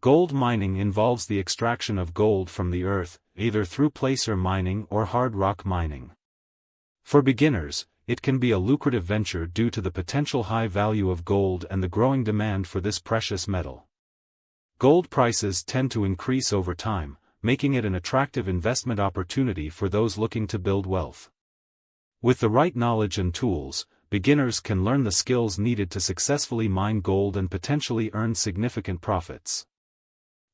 Gold mining involves the extraction of gold from the earth, either through placer mining or hard rock mining. For beginners, it can be a lucrative venture due to the potential high value of gold and the growing demand for this precious metal. Gold prices tend to increase over time, making it an attractive investment opportunity for those looking to build wealth. With the right knowledge and tools, beginners can learn the skills needed to successfully mine gold and potentially earn significant profits.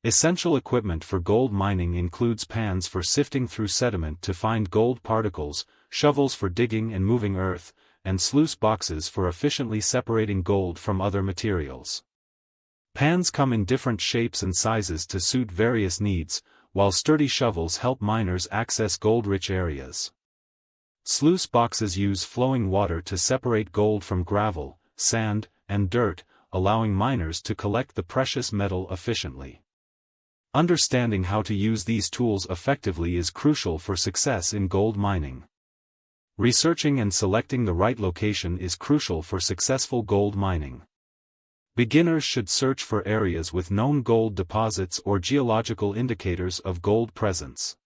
Essential equipment for gold mining includes pans for sifting through sediment to find gold particles, shovels for digging and moving earth, and sluice boxes for efficiently separating gold from other materials. Pans come in different shapes and sizes to suit various needs, while sturdy shovels help miners access gold-rich areas. Sluice boxes use flowing water to separate gold from gravel, sand, and dirt, allowing miners to collect the precious metal efficiently. Understanding how to use these tools effectively is crucial for success in gold mining. Researching and selecting the right location is crucial for successful gold mining. Beginners should search for areas with known gold deposits or geological indicators of gold presence.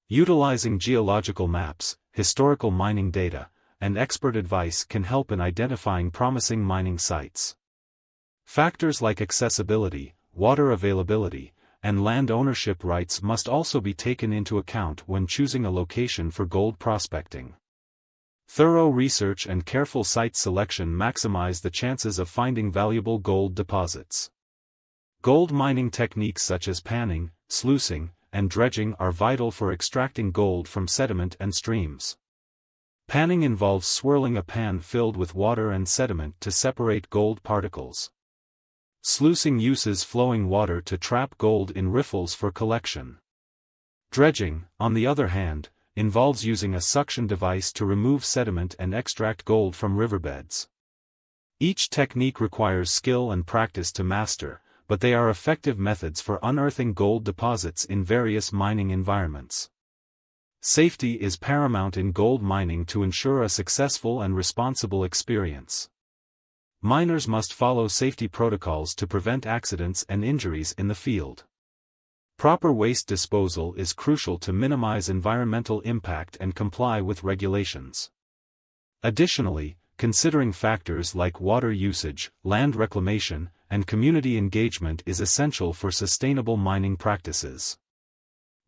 Utilizing geological maps, historical mining data, and expert advice can help in identifying promising mining sites. Factors like accessibility, water availability, and land ownership rights must also be taken into account when choosing a location for gold prospecting. Thorough research and careful site selection maximize the chances of finding valuable gold deposits. Gold mining techniques such as panning, sluicing, and dredging are vital for extracting gold from sediment and streams. Panning involves swirling a pan filled with water and sediment to separate gold particles. Sluicing uses flowing water to trap gold in riffles for collection. Dredging, on the other hand, involves using a suction device to remove sediment and extract gold from riverbeds. Each technique requires skill and practice to master, but they are effective methods for unearthing gold deposits in various mining environments. Safety is paramount in gold mining to ensure a successful and responsible experience. Miners must follow safety protocols to prevent accidents and injuries in the field. Proper waste disposal is crucial to minimize environmental impact and comply with regulations. Additionally, considering factors like water usage, land reclamation, and community engagement is essential for sustainable mining practices.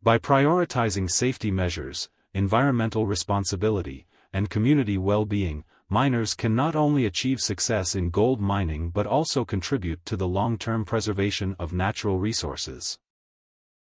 By prioritizing safety measures, environmental responsibility, and community well-being, miners can not only achieve success in gold mining but also contribute to the long-term preservation of natural resources.